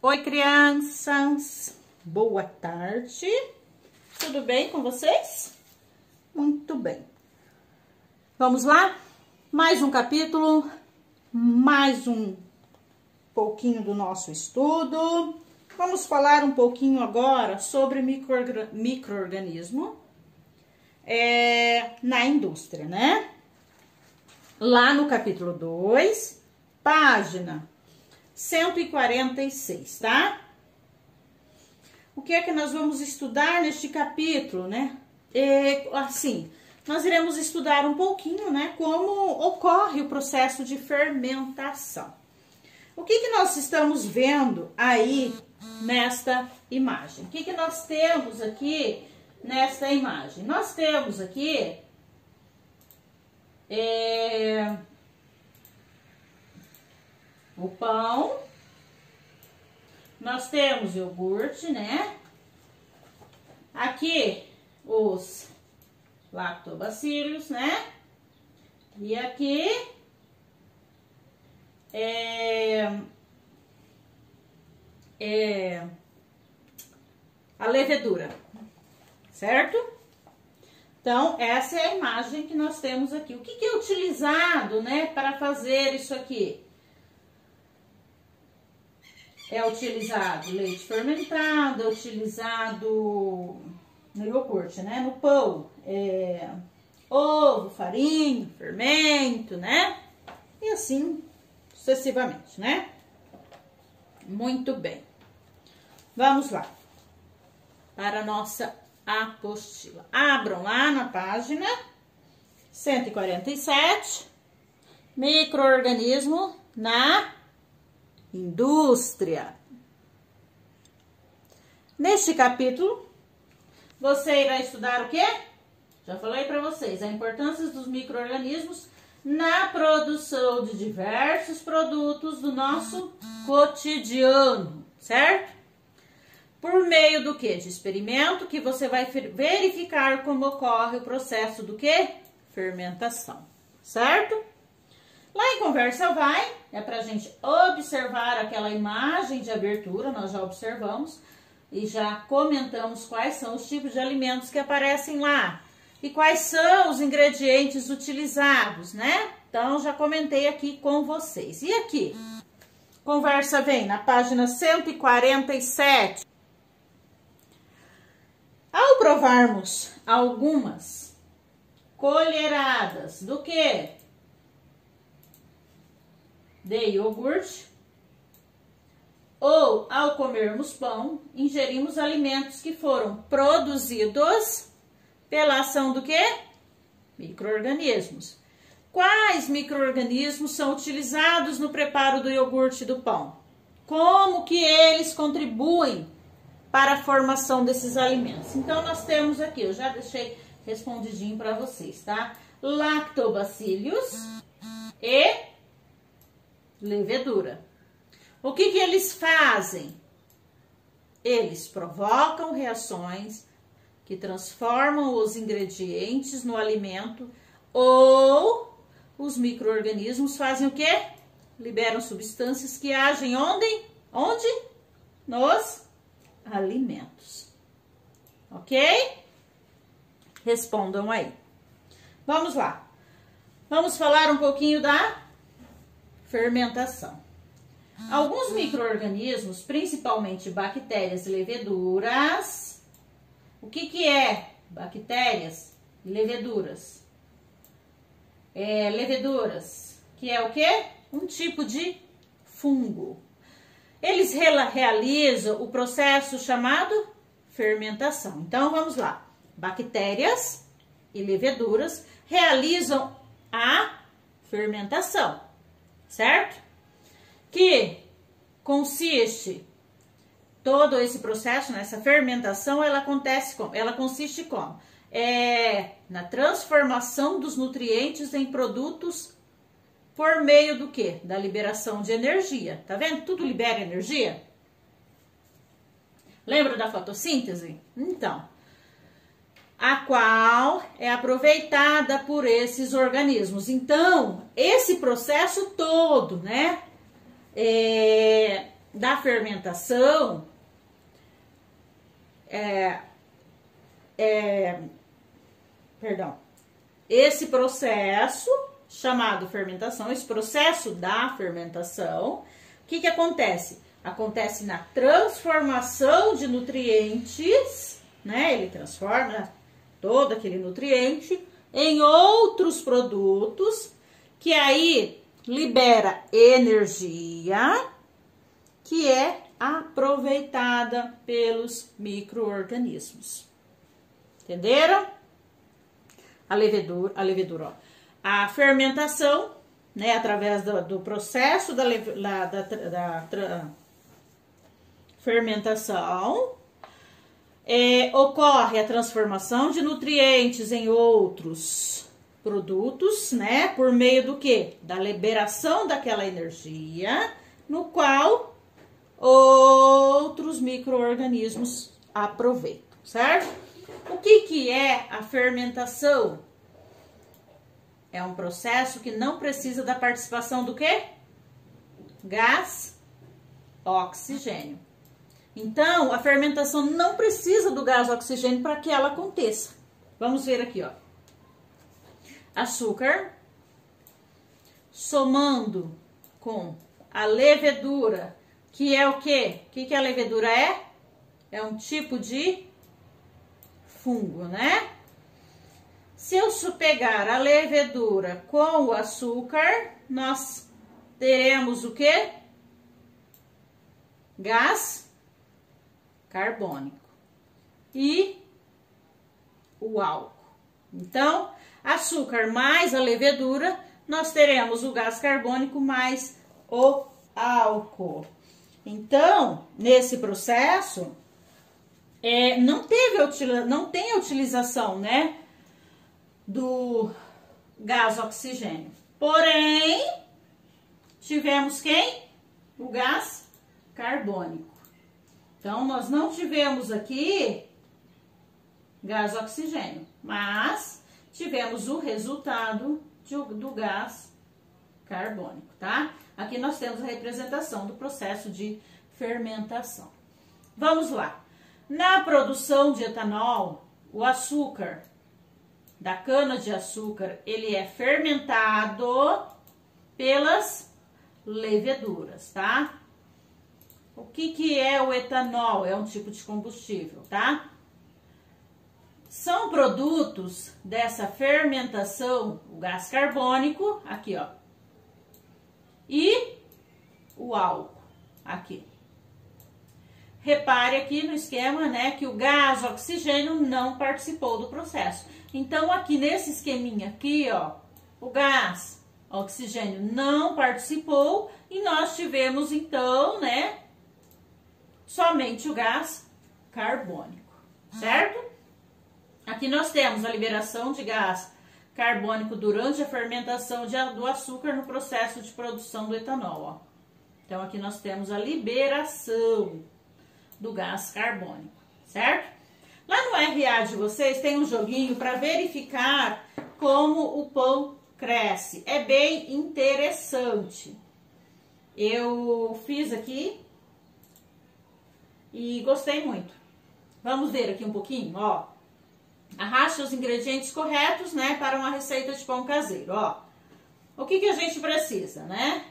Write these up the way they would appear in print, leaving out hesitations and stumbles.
Oi, crianças! Boa tarde! Tudo bem com vocês? Muito bem. Vamos lá? Mais um capítulo, mais um pouquinho do nosso estudo. Vamos falar um pouquinho agora sobre micro-organismo na indústria, né? Lá no capítulo 2, página 146, tá? O que é que nós vamos estudar neste capítulo, né? Assim, nós iremos estudar um pouquinho, né, como ocorre o processo de fermentação. O que nós estamos vendo aí nesta imagem? O que nós temos aqui nesta imagem? Nós temos aqui o pão, nós temos iogurte, né? Aqui os lactobacilos, né? E aqui a levedura, certo? Então, essa é a imagem que nós temos aqui. O que é utilizado, né, para fazer isso aqui? É utilizado leite fermentado, é utilizado no iogurte, né, no pão, ovo, farinha, fermento, né, e assim sucessivamente, né? Muito bem. Vamos lá para a nossa apostila. Abram lá na página 147, micro-organismo na indústria. Neste capítulo, você irá estudar o quê? Já falei para vocês, a importância dos micro-organismos na produção de diversos produtos do nosso cotidiano, certo? Por meio do quê? De experimento, que você vai verificar como ocorre o processo do quê? Fermentação, certo? Lá em Conversa Vai, é pra gente observar aquela imagem de abertura, nós já observamos e já comentamos quais são os tipos de alimentos que aparecem lá e quais são os ingredientes utilizados, né? Então, já comentei aqui com vocês. E aqui, Conversa Vem, na página 147. Ao provarmos algumas colheradas do que? De iogurte, ou ao comermos pão, ingerimos alimentos que foram produzidos pela ação do que? Micro-organismos. Quais micro-organismos são utilizados no preparo do iogurte e do pão? Como que eles contribuem para a formação desses alimentos? Então, nós temos aqui, eu já deixei respondidinho para vocês, tá? Lactobacilos e levedura. O que eles fazem? Eles provocam reações que transformam os ingredientes no alimento, ou os micro-organismos fazem o quê? Liberam substâncias que agem onde? Nos alimentos. Ok? Respondam aí. Vamos lá. Vamos falar um pouquinho da fermentação. Alguns micro-organismos, principalmente bactérias e leveduras. O que é bactérias e leveduras? Leveduras, que é o quê? Um tipo de fungo. Eles realizam o processo chamado fermentação. Então, vamos lá. Bactérias e leveduras realizam a fermentação, certo? Que consiste todo esse processo, né, essa fermentação, ela consiste como? Na transformação dos nutrientes em produtos por meio do quê? Da liberação de energia. Tá vendo? Tudo libera energia. Lembra da fotossíntese? Então, a qual é aproveitada por esses organismos. Então, esse processo todo, né, da fermentação esse processo chamado fermentação, esse processo da fermentação, o que acontece? Acontece na transformação de nutrientes, né? Ele transforma todo aquele nutriente em outros produtos, que aí libera energia, que é aproveitada pelos micro-organismos. Entenderam? A levedura, ó. A fermentação, né, através do processo da fermentação, ocorre a transformação de nutrientes em outros produtos, né, por meio do quê? Da liberação daquela energia, no qual outros micro-organismos aproveitam, certo? O que é a fermentação? É um processo que não precisa da participação do quê? Gás, oxigênio. Então, a fermentação não precisa do gás oxigênio para que ela aconteça. Vamos ver aqui, ó. Açúcar, somando com a levedura, que é o quê? O que a levedura é? É um tipo de fungo, né? Se eu pegar a levedura com o açúcar, nós teremos o quê? Gás carbônico e o álcool. Então, açúcar mais a levedura, nós teremos o gás carbônico mais o álcool. Então, nesse processo, não tem a utilização, né, do gás oxigênio. Porém, tivemos quem? O gás carbônico. Então, nós não tivemos aqui gás oxigênio, mas tivemos o resultado do gás carbônico, tá? Aqui nós temos a representação do processo de fermentação. Vamos lá. Na produção de etanol, o açúcar da cana-de-açúcar, ele é fermentado pelas leveduras, tá? O que é o etanol? É um tipo de combustível, tá? São produtos dessa fermentação, o gás carbônico, aqui, ó, e o álcool, aqui. Repare aqui no esquema, né, que o gás oxigênio não participou do processo. Então, aqui nesse esqueminha aqui, ó, o gás oxigênio não participou e nós tivemos, então, né, somente o gás carbônico, certo? Aqui nós temos a liberação de gás carbônico durante a fermentação do açúcar no processo de produção do etanol, ó. Então, aqui nós temos a liberação do gás carbônico, certo? Lá no RA de vocês tem um joguinho para verificar como o pão cresce. É bem interessante. Eu fiz aqui e gostei muito. Vamos ver aqui um pouquinho, ó. Arraste os ingredientes corretos, né, para uma receita de pão caseiro, ó. O que a gente precisa, né?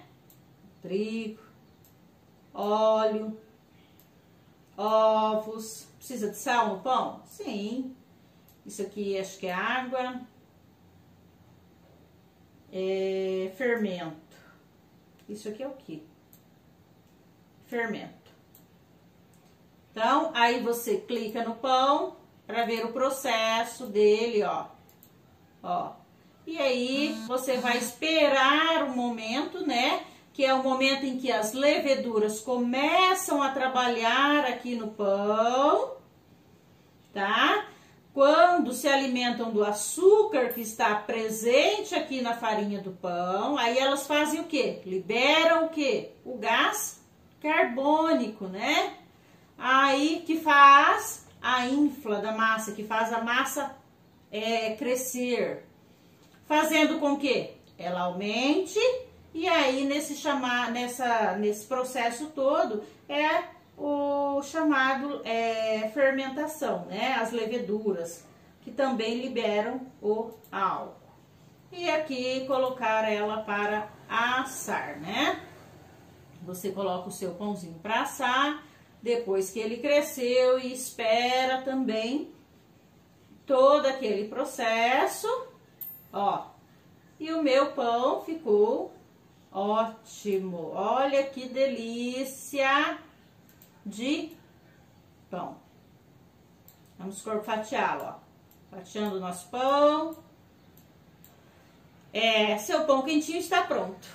Trigo, óleo, ovos. Precisa de sal no pão? Sim. Isso aqui acho que é água. Fermento. Isso aqui é o quê? Fermento. Então, aí você clica no pão para ver o processo dele, ó. Ó. E aí, você vai esperar o momento, né? Que é o momento em que as leveduras começam a trabalhar aqui no pão, tá? Quando se alimentam do açúcar que está presente aqui na farinha do pão, aí elas fazem o quê? Liberam o quê? O gás carbônico, né? Aí que faz a infla da massa, que faz a massa crescer, fazendo com que ela aumente E aí, nesse processo todo, é o chamado fermentação, né? As leveduras, que também liberam o álcool. E aqui, colocar ela para assar, né? Você coloca o seu pãozinho para assar, depois que ele cresceu, e espera também todo aquele processo, ó. E o meu pão ficou ótimo. Olha que delícia de pão. Vamos fatiá-lo, ó. Fatiando o nosso pão. Seu pão quentinho está pronto.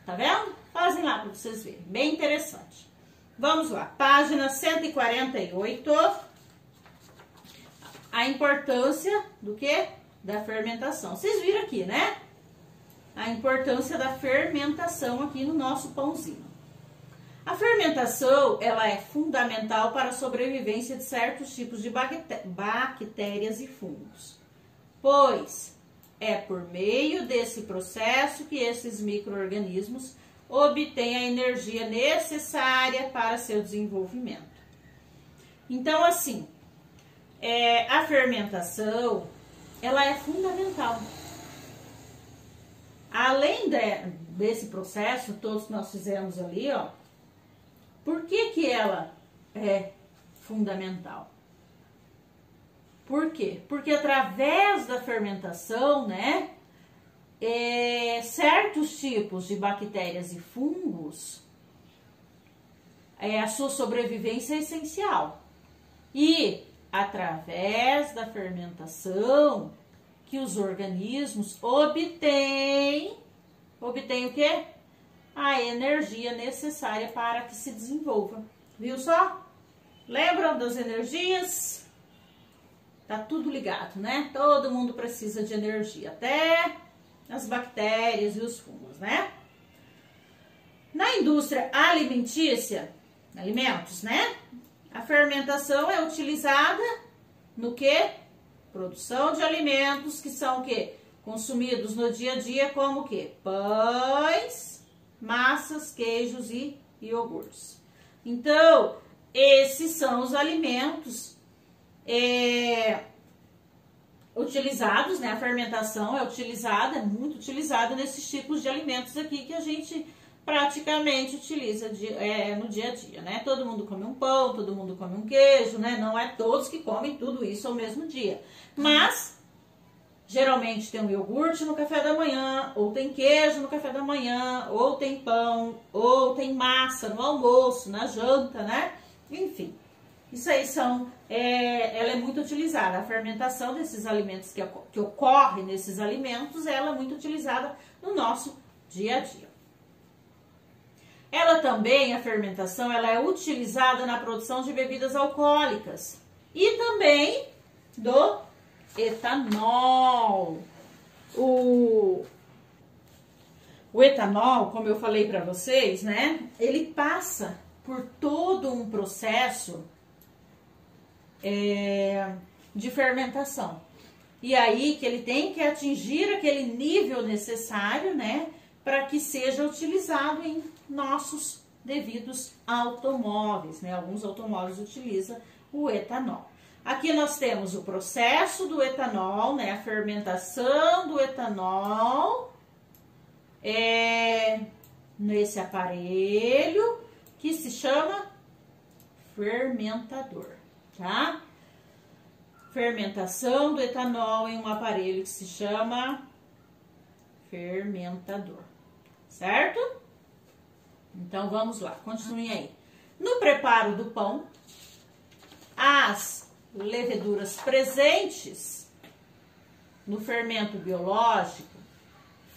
Tá vendo? Fazem lá para vocês verem. Bem interessante. Vamos lá. Página 148. A importância do quê? Da fermentação. Vocês viram aqui, né? A importância da fermentação aqui no nosso pãozinho. A fermentação, ela é fundamental para a sobrevivência de certos tipos de bactérias e fungos, pois é por meio desse processo que esses micro-organismos obtêm a energia necessária para seu desenvolvimento. Então, assim, a fermentação, ela é fundamental. Além desse processo, todos que nós fizemos ali, ó, por que ela é fundamental? Por quê? Porque através da fermentação, né, certos tipos de bactérias e fungos, a sua sobrevivência é essencial. E através da fermentação que os organismos obtêm o quê? A energia necessária para que se desenvolva. Viu só? Lembram das energias? Tá tudo ligado, né? Todo mundo precisa de energia, até as bactérias e os fungos, né? Na indústria alimentícia, alimentos, né? A fermentação é utilizada no quê? Produção de alimentos que são o quê? Consumidos no dia a dia, como o quê? Pães, massas, queijos e iogurtes. Então, esses são os alimentos utilizados, né? A fermentação é utilizada, é muito utilizada nesses tipos de alimentos aqui que a gente praticamente utiliza no dia a dia, né? Todo mundo come um pão, todo mundo come um queijo, né? Não é todos que comem tudo isso ao mesmo dia, mas geralmente tem um iogurte no café da manhã, ou tem queijo no café da manhã, ou tem pão, ou tem massa no almoço, na janta, né? Enfim, isso aí ela é muito utilizada. A fermentação desses alimentos que ocorre nesses alimentos, ela é muito utilizada no nosso dia a dia. Ela também, a fermentação, ela é utilizada na produção de bebidas alcoólicas e também do etanol. O etanol, como eu falei para vocês, né? Ele passa por todo um processo de fermentação. E aí que ele tem que atingir aquele nível necessário, né? Para que seja utilizado em nossos devidos automóveis, né? Alguns automóveis utilizam o etanol. Aqui nós temos o processo do etanol, né? A fermentação do etanol nesse aparelho que se chama fermentador, tá? Fermentação do etanol em um aparelho que se chama fermentador, certo? Então vamos lá, continuem aí. No preparo do pão, as leveduras presentes no fermento biológico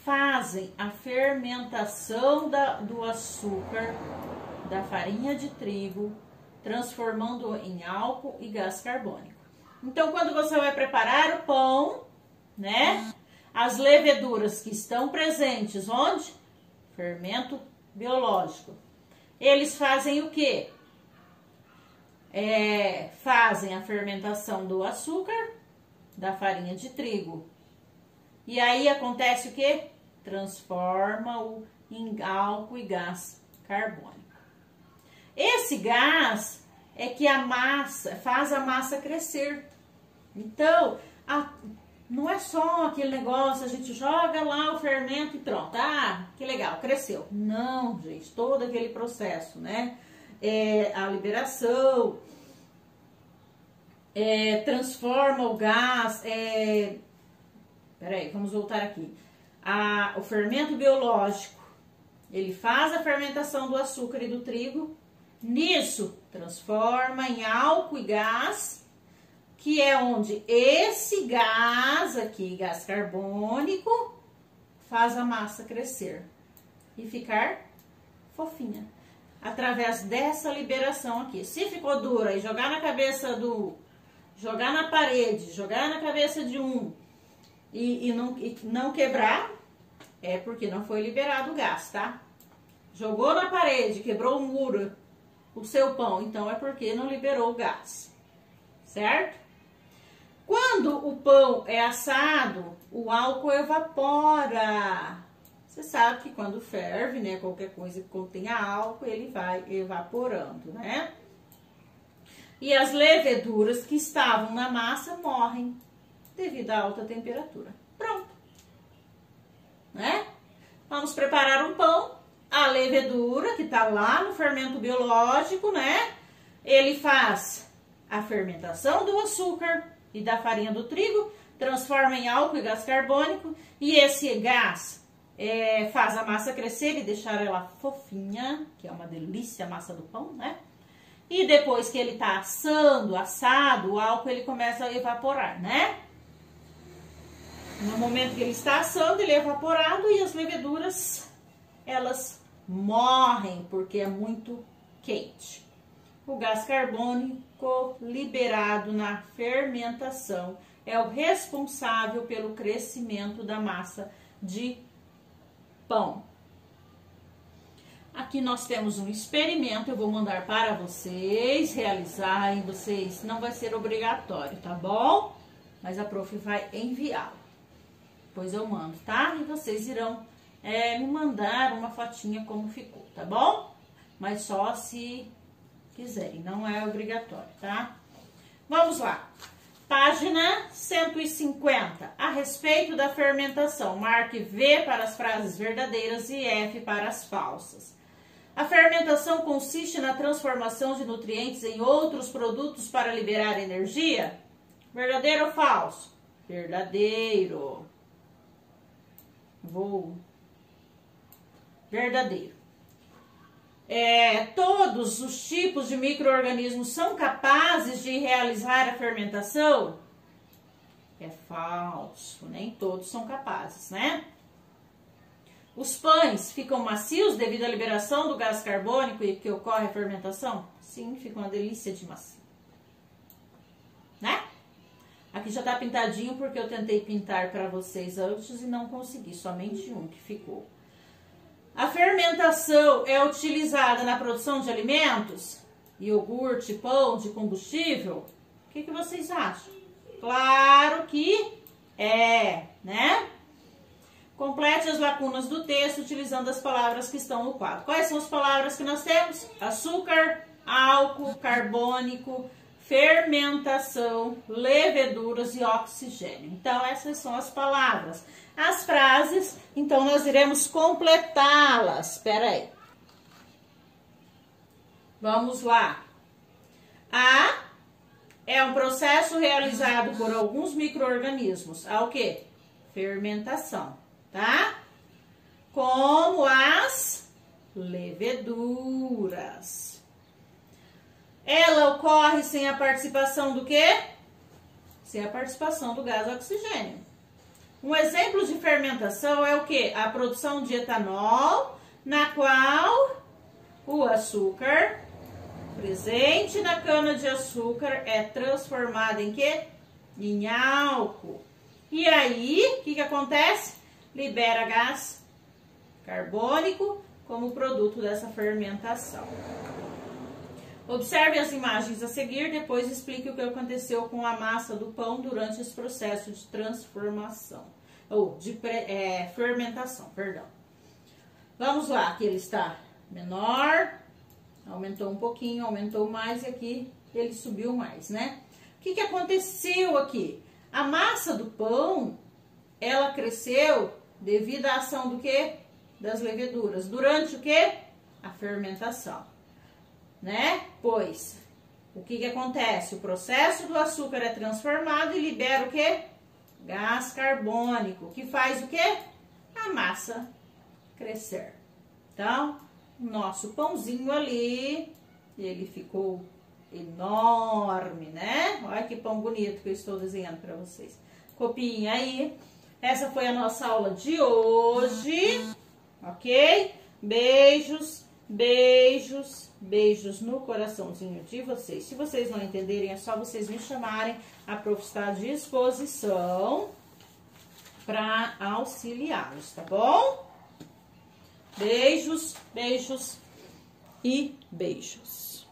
fazem a fermentação do açúcar da farinha de trigo, transformando-o em álcool e gás carbônico. Então, quando você vai preparar o pão, né? As leveduras que estão presentes, onde? Fermento biológico. Eles fazem o quê? Fazem a fermentação do açúcar, da farinha de trigo. E aí acontece o quê? transforma-o em álcool e gás carbônico. Esse gás é que faz a massa crescer. Então, não é só aquele negócio, a gente joga lá o fermento e pronto. Ah, que legal, cresceu. Não, gente, todo aquele processo, né? A liberação, transforma o gás, peraí, vamos voltar aqui. O fermento biológico, ele faz a fermentação do açúcar e do trigo, nisso transforma em álcool e gás, que é onde esse gás aqui, gás carbônico, faz a massa crescer e ficar fofinha. Através dessa liberação aqui. Se ficou dura e jogar na cabeça jogar na parede, jogar na cabeça de e não quebrar, é porque não foi liberado o gás, tá? Jogou na parede, quebrou o muro, o seu pão, então é porque não liberou o gás, certo? Quando o pão é assado, o álcool evapora. Você sabe que quando ferve, né, qualquer coisa que contenha álcool, ele vai evaporando, né? E as leveduras que estavam na massa morrem devido à alta temperatura. Pronto. Né? Vamos preparar um pão. A levedura, que está lá no fermento biológico, né? Ele faz a fermentação do açúcar e da farinha do trigo, transforma em álcool e gás carbônico, e esse gás faz a massa crescer e deixar ela fofinha, que é uma delícia a massa do pão, né? E depois que ele tá assado, o álcool ele começa a evaporar, né? No momento que ele está assando, ele é evaporado e as leveduras, elas morrem porque é muito quente. O gás carbônico liberado na fermentação é o responsável pelo crescimento da massa de pão. Aqui nós temos um experimento, eu vou mandar para vocês realizarem, não vai ser obrigatório, tá bom? Mas a prof vai enviá-lo. Depois eu mando, tá? E vocês irão me mandar uma fotinha como ficou, tá bom? Mas só se quiserem, não é obrigatório, tá? Vamos lá. Página 150. A respeito da fermentação, marque V para as frases verdadeiras e F para as falsas. A fermentação consiste na transformação de nutrientes em outros produtos para liberar energia? Verdadeiro ou falso? Verdadeiro. Verdadeiro. Todos os tipos de micro-organismos são capazes de realizar a fermentação? É falso, nem todos são capazes, né? Os pães ficam macios devido à liberação do gás carbônico e que ocorre a fermentação? Sim, fica uma delícia de macio, né? Aqui já tá pintadinho porque eu tentei pintar para vocês antes e não consegui, somente um que ficou. A fermentação é utilizada na produção de alimentos? Iogurte, pão, de combustível? O que vocês acham? Claro que é, né? Complete as lacunas do texto utilizando as palavras que estão no quadro. Quais são as palavras que nós temos? Açúcar, álcool, carbônico, fermentação, leveduras e oxigênio. Então, essas são as palavras. As frases, então, nós iremos completá-las. Espera aí. Vamos lá. A é um processo realizado por alguns micro-organismos. A o quê? Fermentação, tá? Como as leveduras. Ela ocorre sem a participação do quê? Sem a participação do gás oxigênio. Um exemplo de fermentação é o quê? A produção de etanol, na qual o açúcar presente na cana-de-açúcar é transformado em quê? Em álcool. E aí, o que acontece? Libera gás carbônico como produto dessa fermentação. Observe as imagens a seguir, depois explique o que aconteceu com a massa do pão durante esse processo de transformação. ou de fermentação, perdão. Vamos lá, aqui ele está menor, aumentou um pouquinho, aumentou mais e aqui ele subiu mais, né? O que aconteceu aqui? A massa do pão, ela cresceu devido à ação do quê? Das leveduras. Durante o quê? A fermentação, né? Pois, o que acontece? O processo do açúcar é transformado e libera o quê? Gás carbônico, que faz o quê? A massa crescer. Então, o nosso pãozinho ali, ele ficou enorme, né? Olha que pão bonito que eu estou desenhando para vocês. Copiem aí. Essa foi a nossa aula de hoje, ok? Beijos, beijos, beijos no coraçãozinho de vocês. Se vocês não entenderem, é só vocês me chamarem. A prof está à disposição para auxiliá-los, tá bom? Beijos, beijos e beijos.